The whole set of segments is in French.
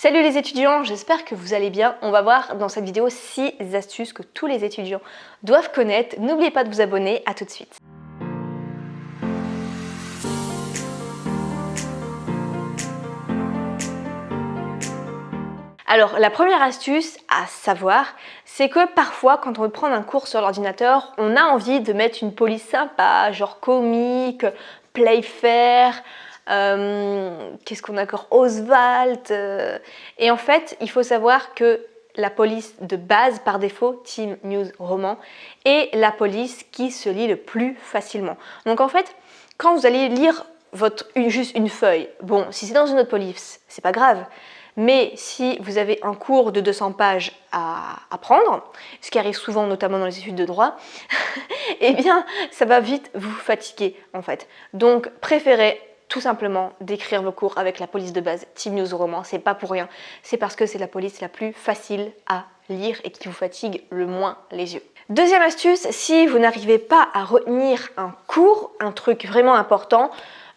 Salut les étudiants, j'espère que vous allez bien. On va voir dans cette vidéo 6 astuces que tous les étudiants doivent connaître. N'oubliez pas de vous abonner, à tout de suite. Alors la première astuce à savoir, c'est que parfois quand on veut prendre un cours sur l'ordinateur, on a envie de mettre une police sympa, genre comique, Playfair, qu'est-ce qu'on a encore, Oswald. Et en fait, il faut savoir que la police de base par défaut, Team News Roman, est la police qui se lit le plus facilement. Donc en fait, quand vous allez lire juste une feuille, bon, si c'est dans une autre police, c'est pas grave. Mais si vous avez un cours de 200 pages à prendre, ce qui arrive souvent notamment dans les études de droit, eh bien ça va vite vous fatiguer en fait. Donc préférez tout simplement d'écrire vos cours avec la police de base Team News Roman, c'est pas pour rien, c'est parce que c'est la police la plus facile à lire et qui vous fatigue le moins les yeux. Deuxième astuce, si vous n'arrivez pas à retenir un cours, un truc vraiment important,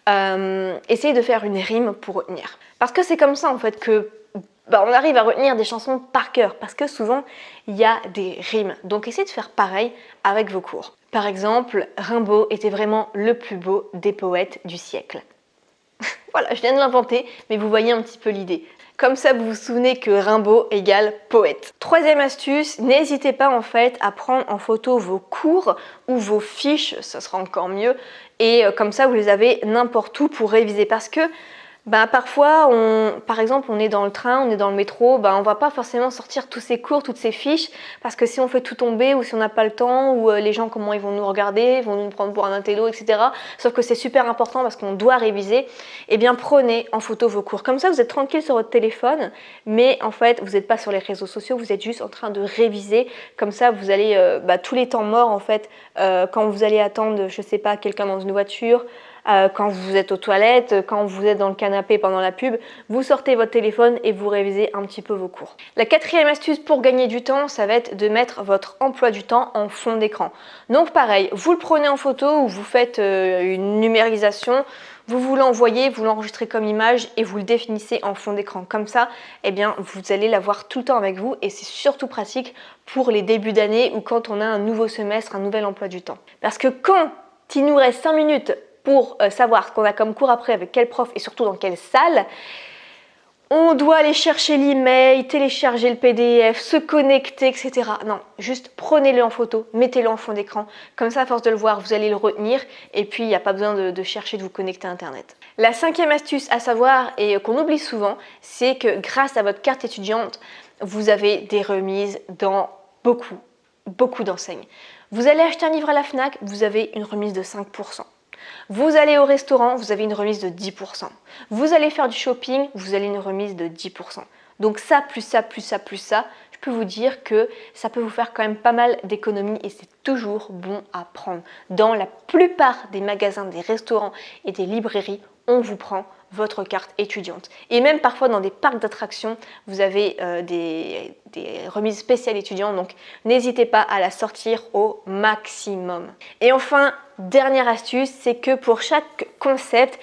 essayez de faire une rime pour retenir. Parce que c'est comme ça en fait que on arrive à retenir des chansons par cœur, parce que souvent il y a des rimes. Donc essayez de faire pareil avec vos cours. Par exemple, Rimbaud était vraiment le plus beau des poètes du siècle. Voilà, je viens de l'inventer, mais vous voyez un petit peu l'idée. Comme ça, vous vous souvenez que Rimbaud égale poète. Troisième astuce, n'hésitez pas en fait à prendre en photo vos cours ou vos fiches, ça sera encore mieux. Et comme ça, vous les avez n'importe où pour réviser. Parce que parfois, par exemple, on est dans le train, on est dans le métro, on va pas forcément sortir tous ces cours, toutes ces fiches, parce que si on fait tout tomber ou si on n'a pas le temps, ou les gens, comment ils vont nous regarder, ils vont nous prendre pour un intello, etc. Sauf que c'est super important parce qu'on doit réviser. Eh bien, prenez en photo vos cours. Comme ça, vous êtes tranquille sur votre téléphone, mais en fait, vous n'êtes pas sur les réseaux sociaux, vous êtes juste en train de réviser. Comme ça, vous allez, tous les temps morts, en fait, quand vous allez attendre, je sais pas, quelqu'un dans une voiture, quand vous êtes aux toilettes, quand vous êtes dans le canapé pendant la pub, vous sortez votre téléphone et vous révisez un petit peu vos cours. La quatrième astuce pour gagner du temps, ça va être de mettre votre emploi du temps en fond d'écran. Donc pareil, vous le prenez en photo ou vous faites une numérisation, vous l'envoyez, vous l'enregistrez comme image et vous le définissez en fond d'écran. Comme ça, eh bien, vous allez l'avoir tout le temps avec vous et c'est surtout pratique pour les débuts d'année ou quand on a un nouveau semestre, un nouvel emploi du temps. Parce que quand il nous reste 5 minutes pour savoir ce qu'on a comme cours après, avec quel prof et surtout dans quelle salle, on doit aller chercher l'email, télécharger le PDF, se connecter, etc. Non, juste prenez-le en photo, mettez-le en fond d'écran. Comme ça, à force de le voir, vous allez le retenir et puis il n'y a pas besoin de chercher de vous connecter à Internet. La cinquième astuce à savoir et qu'on oublie souvent, c'est que grâce à votre carte étudiante, vous avez des remises dans beaucoup d'enseignes. Vous allez acheter un livre à la FNAC, vous avez une remise de 5%. Vous allez au restaurant, vous avez une remise de 10%. Vous allez faire du shopping, vous avez une remise de 10%. Donc ça, plus ça, plus ça, plus ça, je peux vous dire que ça peut vous faire quand même pas mal d'économies et c'est toujours bon à prendre. Dans la plupart des magasins, des restaurants et des librairies, on vous prend votre carte étudiante. Et même parfois dans des parcs d'attractions, vous avez des remises spéciales étudiantes, donc n'hésitez pas à la sortir au maximum. Et enfin, dernière astuce, c'est que pour chaque concept,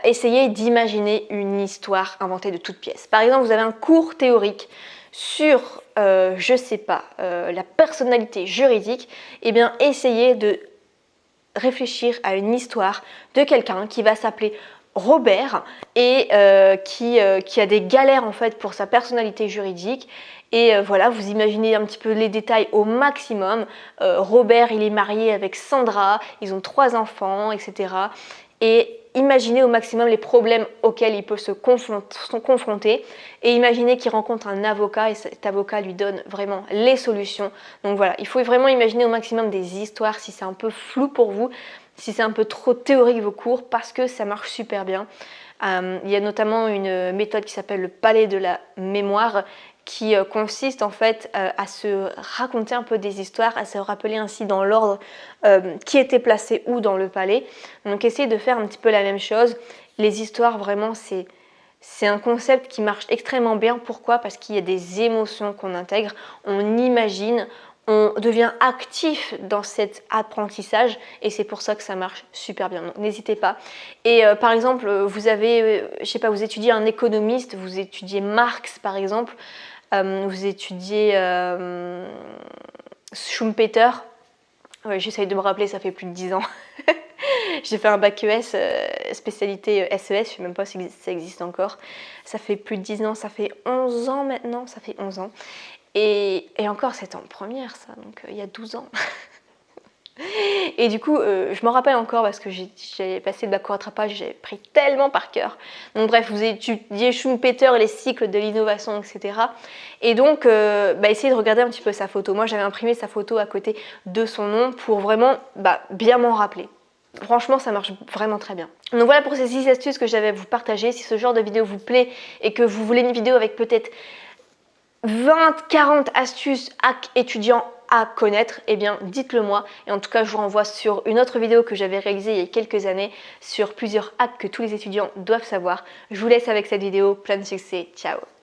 essayez d'imaginer une histoire inventée de toutes pièces. Par exemple, vous avez un cours théorique sur, je sais pas, la personnalité juridique, eh bien essayez de réfléchir à une histoire de quelqu'un qui va s'appeler Robert et qui a des galères en fait pour sa personnalité juridique et voilà, vous imaginez un petit peu les détails au maximum. Robert, il est marié avec Sandra, ils ont 3 enfants, etc. Et imaginez au maximum les problèmes auxquels il peut se confronter et imaginez qu'il rencontre un avocat et cet avocat lui donne vraiment les solutions. Donc voilà, il faut vraiment imaginer au maximum des histoires si c'est un peu flou pour vous, si c'est un peu trop théorique vos cours, parce que ça marche super bien. Il y a notamment une méthode qui s'appelle le palais de la mémoire qui consiste en fait à se raconter un peu des histoires, à se rappeler ainsi dans l'ordre qui était placé où dans le palais. Donc essayez de faire un petit peu la même chose. Les histoires vraiment c'est un concept qui marche extrêmement bien. Pourquoi? Parce qu'il y a des émotions qu'on intègre, on imagine, on devient actif dans cet apprentissage et c'est pour ça que ça marche super bien. Donc n'hésitez pas. Et par exemple, vous avez, je sais pas, vous étudiez un économiste, vous étudiez Marx par exemple, vous étudiez Schumpeter. Ouais, j'essaye de me rappeler, ça fait plus de 10 ans. J'ai fait un bac ES, spécialité SES, je ne sais même pas si ça existe encore. Ça fait plus de 10 ans, ça fait 11 ans maintenant, ça fait 11 ans. Et encore, c'était en première, ça, donc il y a 12 ans. Et du coup, je m'en rappelle encore parce que j'ai passé le bac au rattrapage, j'ai pris tellement par cœur. Donc bref, vous étudiez Schumpeter, les cycles de l'innovation, etc. Et donc, essayez de regarder un petit peu sa photo. Moi, j'avais imprimé sa photo à côté de son nom pour vraiment bien m'en rappeler. Franchement, ça marche vraiment très bien. Donc voilà pour ces 6 astuces que j'avais à vous partager. Si ce genre de vidéo vous plaît et que vous voulez une vidéo avec peut-être 20-40 astuces hacks étudiants à connaître, eh bien dites-le moi. Et en tout cas, je vous renvoie sur une autre vidéo que j'avais réalisée il y a quelques années sur plusieurs hacks que tous les étudiants doivent savoir. Je vous laisse avec cette vidéo. Plein de succès. Ciao!